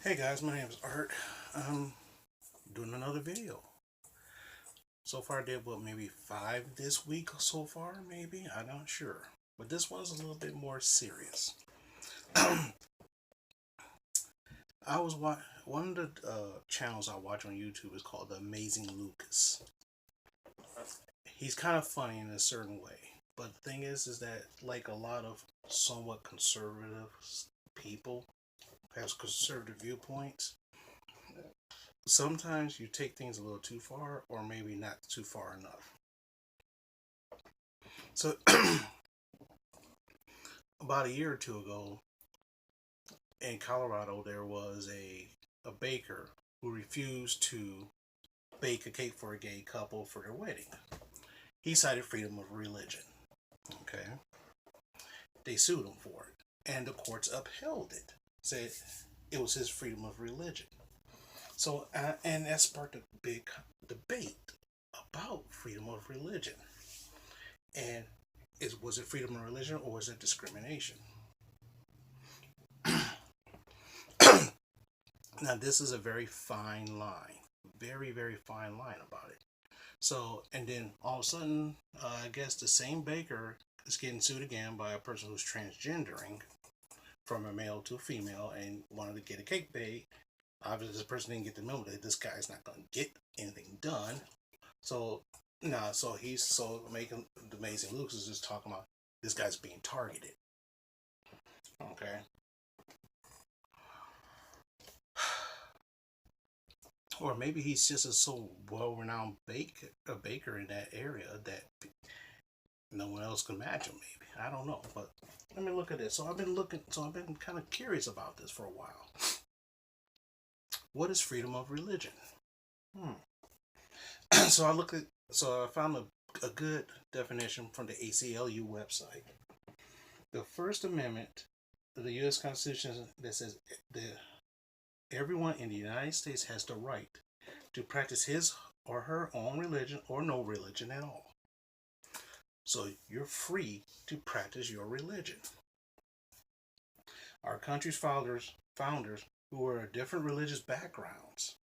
Hey guys, my name is Art. I'm doing another video. So far I did maybe 5 this week so far, maybe? I'm not sure. But this one's a little bit more serious. I was one of the channels I watch on YouTube is called The Amazing Lucas. He's kind of funny in a certain way. But the thing is that like a lot of somewhat conservative people has conservative viewpoints, sometimes you take things a little too far or maybe not too far enough. So about a year or two ago in Colorado, there was a baker who refused to bake a cake for a gay couple for their wedding. He cited freedom of religion. Okay. They sued him for it, and the courts upheld it, said it was his freedom of religion. So, and that sparked a big debate about freedom of religion. And was it freedom of religion or was it discrimination? Now, this is a very fine line, very, very fine line about it. So, and then all of a sudden, I guess the same baker is getting sued again by a person who's transgendering from a male to a female and wanted to get a cake baked. Obviously, this person didn't get the memo that this guy's not going to get anything done. So, nah, so making the Amazing Lucas is just talking about this guy's being targeted. Okay. Or maybe he's just a so well-renowned baker in that area that no one else can match him. Maybe I don't know, but let me look at this. So I've been kind of curious about this for a while. What is freedom of religion? So I found a good definition from the ACLU website. The First Amendment of the U.S. Constitution that says that everyone in the United States has the right to practice his or her own religion or no religion at all. So you're free to practice your religion. Our country's founders who were of different religious backgrounds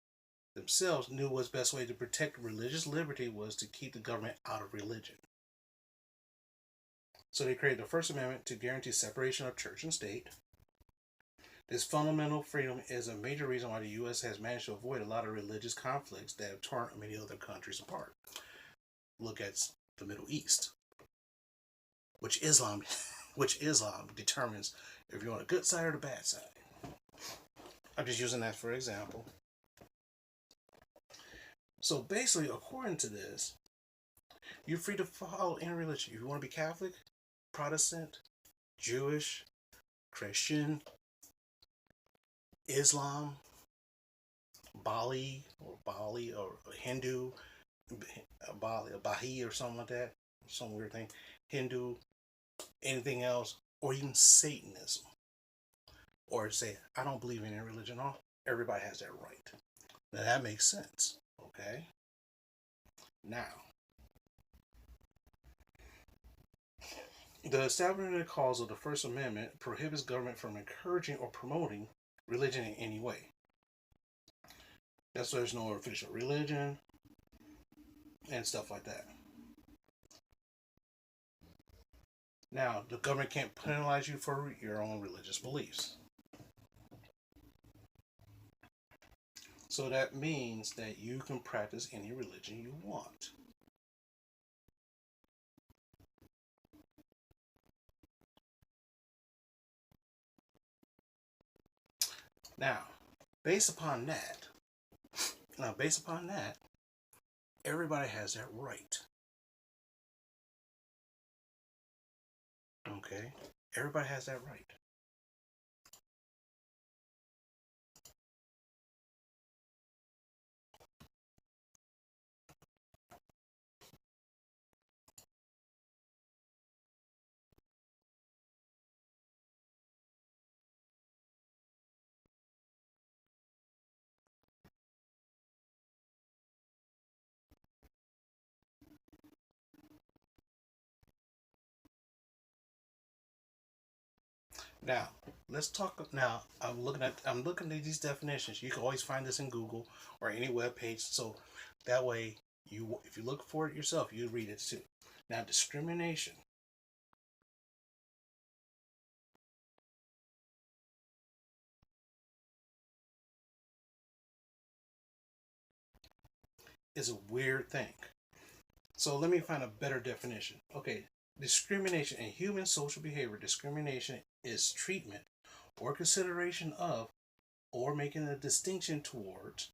themselves knew what's best way to protect religious liberty was to keep the government out of religion. So they created the First Amendment to guarantee separation of church and state. This fundamental freedom is a major reason why the U.S. has managed to avoid a lot of religious conflicts that have torn many other countries apart. Look at the Middle East, which Islam determines if you're on the good side or the bad side. I'm just using that for example. So basically, according to this, you're free to follow any religion. If you want to be Catholic, Protestant, Jewish, Christian, Islam, Bali or Hindu, Baha'i or something like that, some weird thing, Hindu, anything else, or even Satanism. Or say, I don't believe in any religion at all. Everybody has that right. Now that makes sense, okay? Now, the establishment clause of the First Amendment prohibits government from encouraging or promoting religion in any way. That's why there's no official religion and stuff like that. Now, the government can't penalize you for your own religious beliefs. So that means that you can practice any religion you want. Now, based upon that, everybody has that right. Okay? Everybody has that right. Now, let's talk. Now, I'm looking at these definitions. You can always find this in Google or any web page. So that way, if you look for it yourself, you read it too. Now, discrimination is a weird thing. So let me find a better definition. Okay, discrimination in human social behavior. Discrimination is treatment or consideration of or making a distinction towards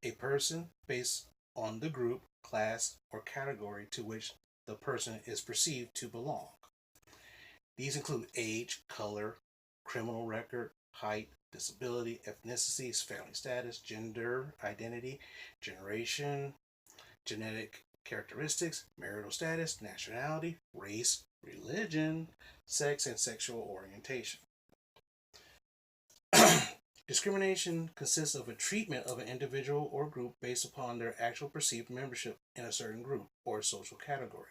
a person based on the group, class, or category to which the person is perceived to belong. These include age, color, criminal record, height, disability, ethnicity, family status, gender identity, generation, genetic characteristics, marital status, nationality, race, religion, sex, and sexual orientation. Discrimination consists of a treatment of an individual or group based upon their actual perceived membership in a certain group or social category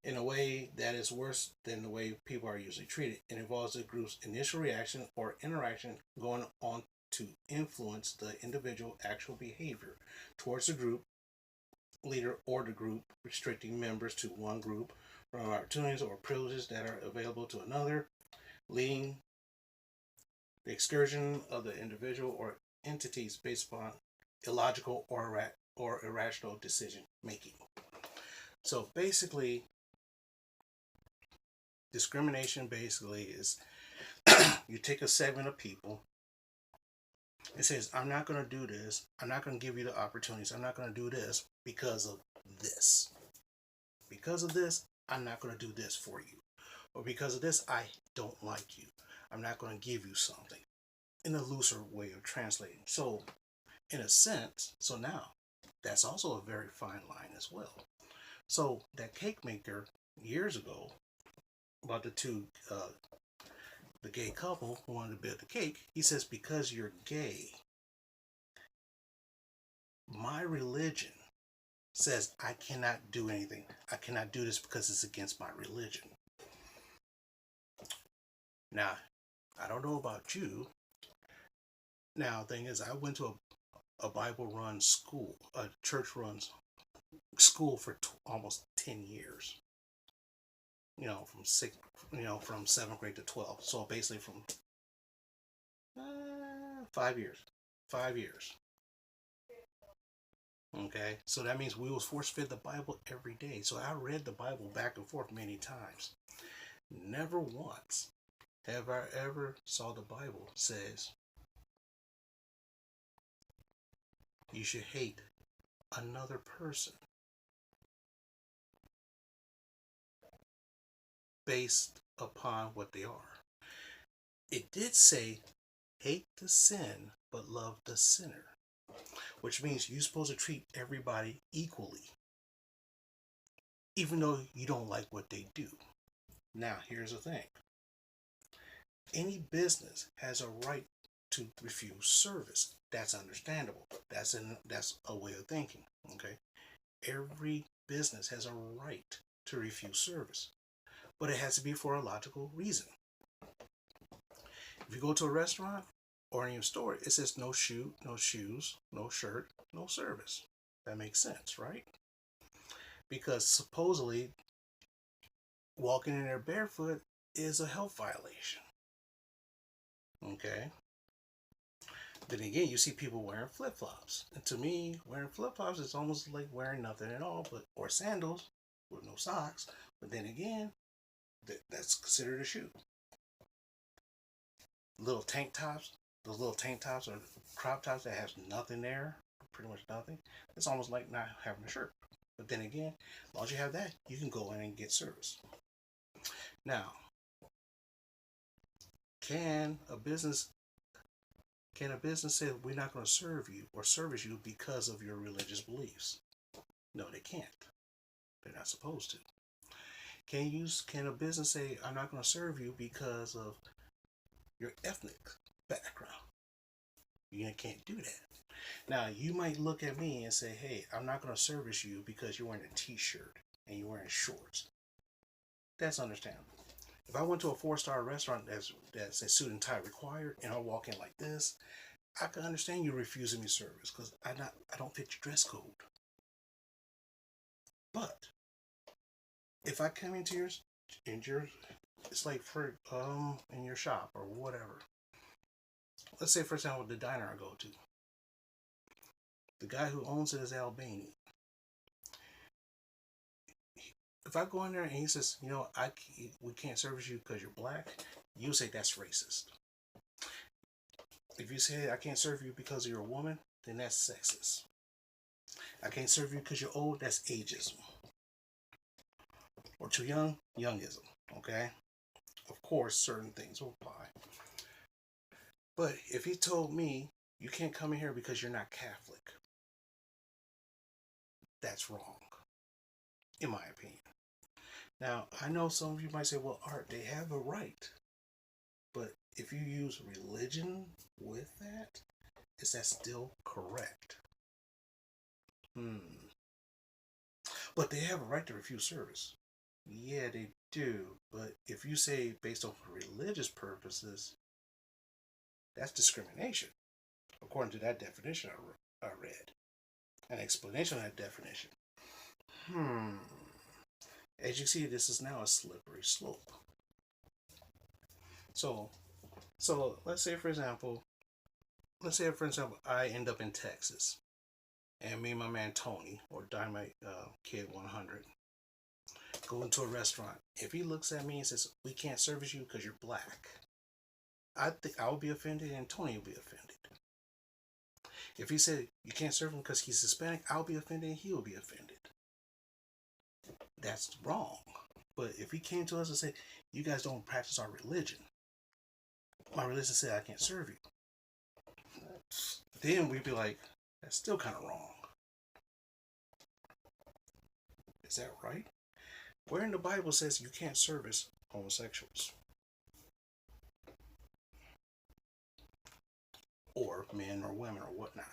in a way that is worse than the way people are usually treated. It involves the group's initial reaction or interaction going on to influence the individual actual behavior towards the group leader or the group, restricting members to one group from opportunities or privileges that are available to another, leading the excursion of the individual or entities based upon illogical or irrational decision making. So basically, discrimination basically is you take a segment of people. It says, I'm not going to do this. I'm not going to give you the opportunities. I'm not going to do this because of this. Because of this, I'm not going to do this for you. Or because of this, I don't like you. I'm not going to give you something. In a looser way of translating. So, in a sense, so now, that's also a very fine line as well. So, that cake maker years ago, about the gay couple who wanted to build the cake, he says, because you're gay, my religion says I cannot do anything. I cannot do this because it's against my religion. Now, I don't know about you. Now, the thing is, I went to a Bible run school, a church runs school for almost 10 years. From from 7th grade to 12th. So basically from 5 years. 5 years. Okay, so that means we was force fed the Bible every day. So I read the Bible back and forth many times. Never once have I ever saw the Bible says you should hate another person based upon what they are. It did say hate the sin but love the sinner, which means you're supposed to treat everybody equally, even though you don't like what they do. Now, here's the thing. Any business has a right to refuse service. That's understandable. That's a way of thinking. Okay, every business has a right to refuse service, but it has to be for a logical reason. If you go to a restaurant or in your store, it says no shoes, no shirt, no service. That makes sense, right? Because supposedly walking in there barefoot is a health violation. Okay. Then again, you see people wearing flip flops, and to me, wearing flip flops is almost like wearing nothing at all, or sandals with no socks. But then again, that's considered a shoe. Little tank tops, those little tank tops or crop tops that has nothing there, pretty much nothing. It's almost like not having a shirt. But then again, as long as you have that, you can go in and get service. Now, can a business say we're not going to serve you or service you because of your religious beliefs? No, they can't. They're not supposed to. Can a business say I'm not going to serve you because of your ethnic background? You can't do that. Now, you might look at me and say, hey, I'm not going to service you because you're wearing a t-shirt and you're wearing shorts. That's understandable. If I went to a 4-star restaurant that's a suit and tie required, and I walk in like this, I can understand you refusing me service because I don't fit your dress code. But if I come into your it's like for in your shop or whatever. Let's say for example the diner I go to. The guy who owns it is Albanian. If I go in there and he says, we can't service you because you're black, you say that's racist. If you say I can't serve you because you're a woman, then that's sexist. I can't serve you because you're old, that's ageism. Or too young, youngism. Okay? Of course, certain things will apply. But if he told me you can't come in here because you're not Catholic, that's wrong, in my opinion. Now, I know some of you might say, well, Art, they have a right. But if you use religion with that, is that still correct? But they have a right to refuse service. Yeah, they do. But if you say based on religious purposes, that's discrimination, according to that definition I read. An explanation of that definition. As you see, this is now a slippery slope. So let's say for example, I end up in Texas, and me and my man Tony, or Dynamite Kid 100, go into a restaurant. If he looks at me and says, "We can't service you because you're black," I think I would be offended, and Tony will be offended. If he said you can't serve him because he's Hispanic, I'll be offended, and he will be offended. That's wrong. But if he came to us and said, "You guys don't practice our religion," my religion said I can't serve you, then we'd be like, that's still kind of wrong. Is that right? Where in the Bible says you can't service homosexuals? Or men or women or whatnot.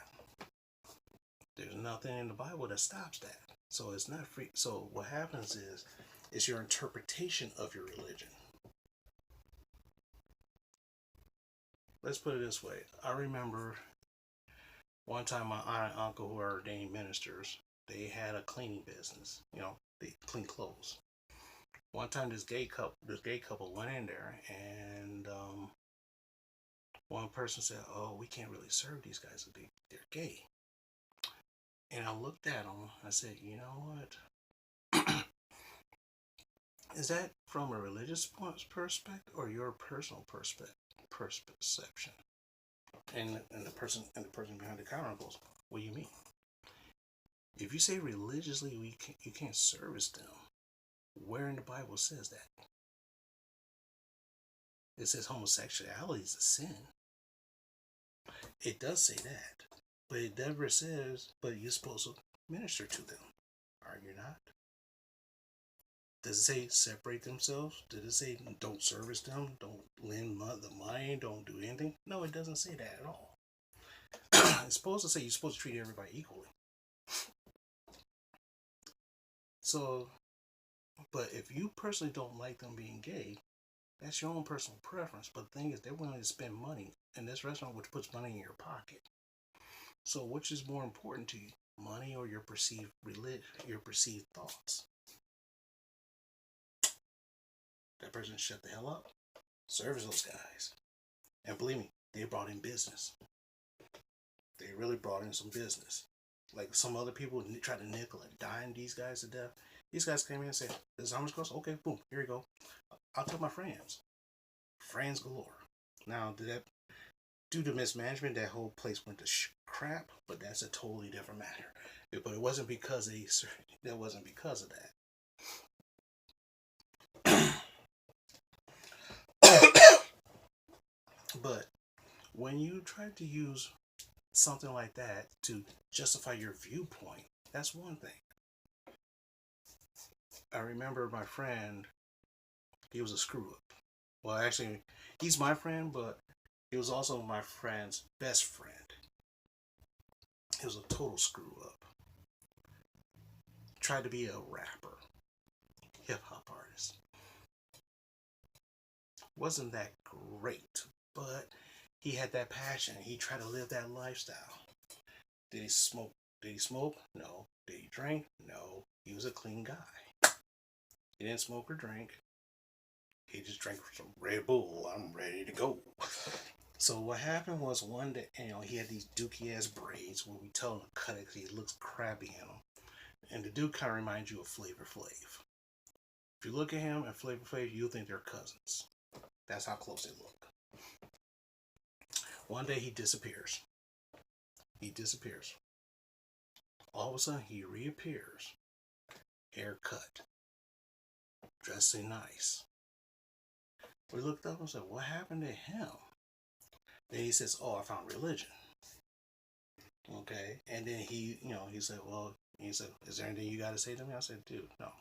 There's nothing in the Bible that stops that. So it's not free. So what happens is, it's your interpretation of your religion. Let's put it this way. I remember one time my aunt and uncle, who are ordained ministers, they had a cleaning business. They clean clothes. One time this gay couple went in there, and one person said, "Oh, we can't really serve these guys if they're gay." And I looked at them. I said, "You know what? Is that from a religious perspective or your personal perception?" And the person behind the counter goes, "What do you mean? If you say religiously you can't service them, where in the Bible says that? It says homosexuality is a sin. It does say that, but it never says, but you're supposed to minister to them. Are you not? Does it say separate themselves? Does it say don't service them? Don't lend the money? Don't do anything? No, it doesn't say that at all. It's supposed to say you're supposed to treat everybody equally. So, but if you personally don't like them being gay, that's your own personal preference. But the thing is, they're willing to spend money in this restaurant, which puts money in your pocket. So, which is more important to you, money or your perceived thoughts? That person shut the hell up. Service those guys, and believe me, they brought in business. They really brought in some business. Like some other people try to nickel and dime these guys to death. These guys came in and said, "This is how much it costs? Okay, boom, here you go. I'll tell my friends. Friends galore." Now, due to mismanagement, that whole place went to crap, but that's a totally different matter. But it wasn't because that wasn't because of that. But when you try to use something like that to justify your viewpoint, that's one thing. I remember my friend, he was a screw up. Well, actually, he's my friend, but he was also my friend's best friend. He was a total screw up. Tried to be a rapper, hip hop artist. wasn't that great, but he had that passion. He tried to live that lifestyle. Did he smoke? Did he smoke? No. Did he drink? No. He was a clean guy. He didn't smoke or drink. He just drank some Red Bull. I'm ready to go. So what happened was one day, he had these dookie ass braids where we tell him to cut it because he looks crappy in them. And the dude kind of reminds you of Flavor Flav. If you look at him and Flavor Flav, you'll think they're cousins. That's how close they look. One day he disappears. He disappears. All of a sudden he reappears. Haircut. Dressing nice. We looked up and said, what happened to him? Then he says, oh, I found religion. Okay. And then he said, well, he said, is there anything you got to say to me? I said, dude, no.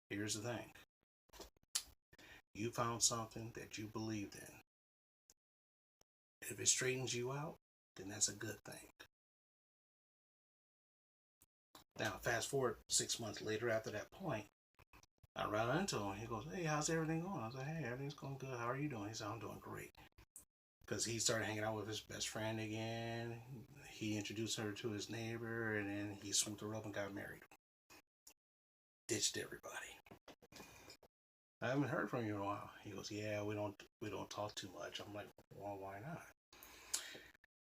Here's the thing. You found something that you believed in. If it straightens you out, then that's a good thing. Now, fast forward 6 months later after that point, I ran into him. He goes, hey, how's everything going? I was like, hey, everything's going good. How are you doing? He said, I'm doing great. Because he started hanging out with his best friend again. He introduced her to his neighbor, and then he swooped her up and got married. Ditched everybody. I haven't heard from you in a while. He goes, yeah, we don't talk too much. I'm like, well, why not?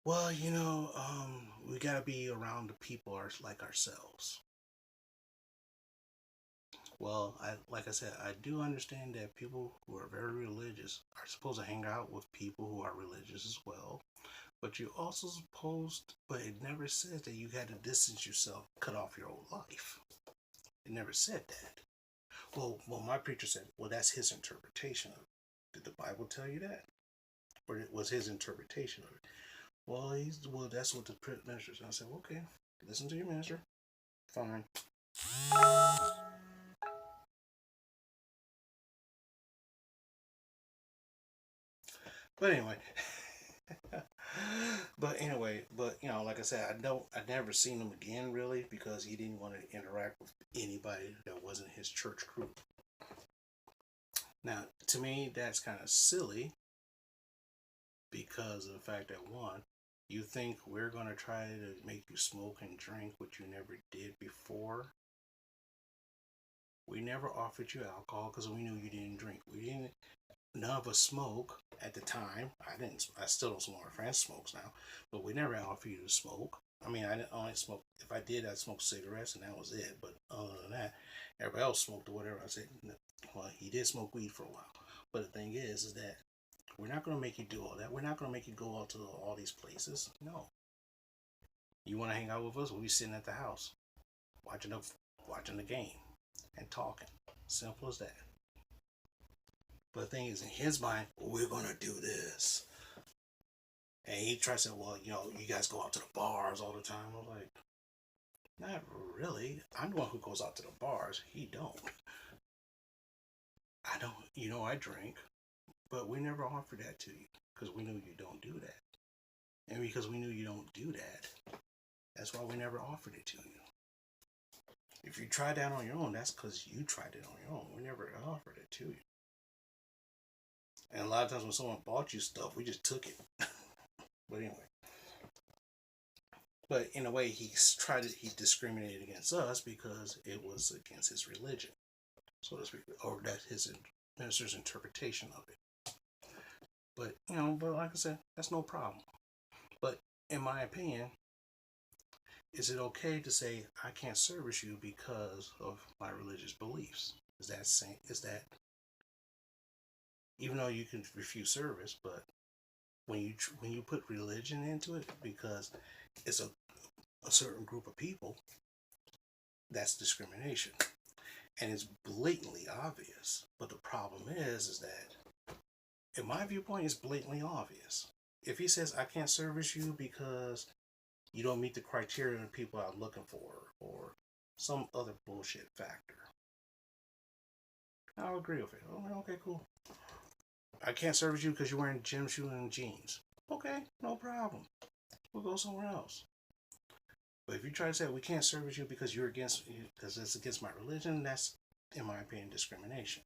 Well, we gotta be around the people like ourselves. Well, like I said, I do understand that people who are very religious are supposed to hang out with people who are religious as well. But you also supposed, but it never says that you had to distance yourself, cut off your old life. It never said that. Well, my preacher said, well, that's his interpretation of it. Did the Bible tell you that? Or it was his interpretation of it? Well, that's what the minister said. I said, well, okay, listen to your minister. Fine. But anyway, like I said, I never seen him again really because he didn't want to interact with anybody that wasn't his church group. Now, to me, that's kind of silly because of the fact that one, you think we're going to try to make you smoke and drink what you never did before. We never offered you alcohol because we knew you didn't drink. None of us smoke at the time. I still don't smoke. My friend smokes now, but we never offered you to smoke. I mean, I didn't only smoke. If I did, I'd smoke cigarettes, and that was it. But other than that, everybody else smoked or whatever. I said, well, he did smoke weed for a while. But the thing is that we're not going to make you do all that. We're not going to make you go out to all these places. No. You want to hang out with us? We'll be sitting at the house, watching the game, and talking. Simple as that. But the thing is, in his mind, we're going to do this. And he tries to say, well, you guys go out to the bars all the time. I'm like, not really. I'm the one who goes out to the bars. He don't. I don't, I drink. But we never offered that to you because we knew you don't do that. And because we knew you don't do that, that's why we never offered it to you. If you tried that on your own, that's because you tried it on your own. We never offered it to you. And a lot of times when someone bought you stuff, we just took it. But anyway. But in a way, he discriminated against us because it was against his religion, so to speak, or that's his minister's interpretation of it. But like I said, that's no problem. But in my opinion, is it okay to say I can't service you because of my religious beliefs? Is that even though you can refuse service, but when you put religion into it because it's a certain group of people, that's discrimination, and it's blatantly obvious. But the problem is that, in my viewpoint, it's blatantly obvious. If he says I can't service you because you don't meet the criteria of the people I'm looking for, or some other bullshit factor, I'll agree with it. Oh, okay, cool. I can't service you because you're wearing gym shoes and jeans. Okay, no problem. We'll go somewhere else. But if you try to say we can't service you because because it's against my religion, that's, in my opinion, discrimination.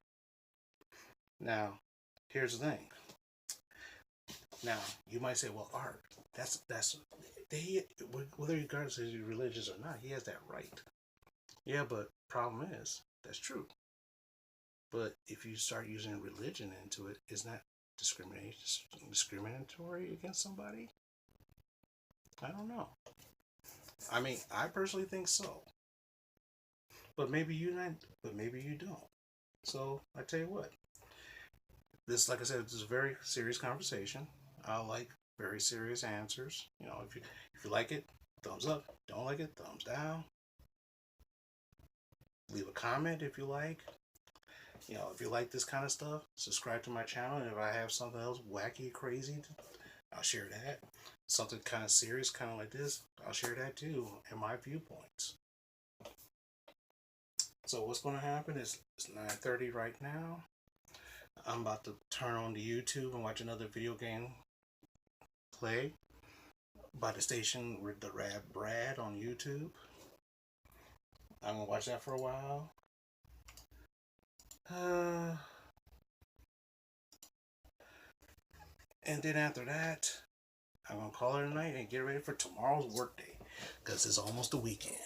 Now, here's the thing. Now, you might say, well, art, that's they, whether regardless of your religious or not, he has that right. Yeah, but problem is, that's true. But if you start using religion into it, isn't that discriminatory against somebody? I don't know. I mean, I personally think so. But maybe you not. But maybe you don't. So I tell you what. This, like I said, this is a very serious conversation. I like very serious answers. You know, if you like it, thumbs up. Don't like it, thumbs down. Leave a comment if you like. You know, if you like this kind of stuff, subscribe to my channel. And if I have something else wacky, crazy, I'll share that. Something kind of serious, kind of like this, I'll share that too, and my viewpoints. So what's going to happen is it's 9:30 right now. I'm about to turn on the YouTube and watch another video game play by the station with the Rad Brad on YouTube. I'm gonna watch that for a while. And then after that, I'm gonna call it a night and get ready for tomorrow's workday, because it's almost the weekend.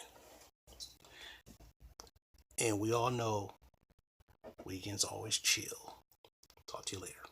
And we all know weekends always chill. Talk to you later.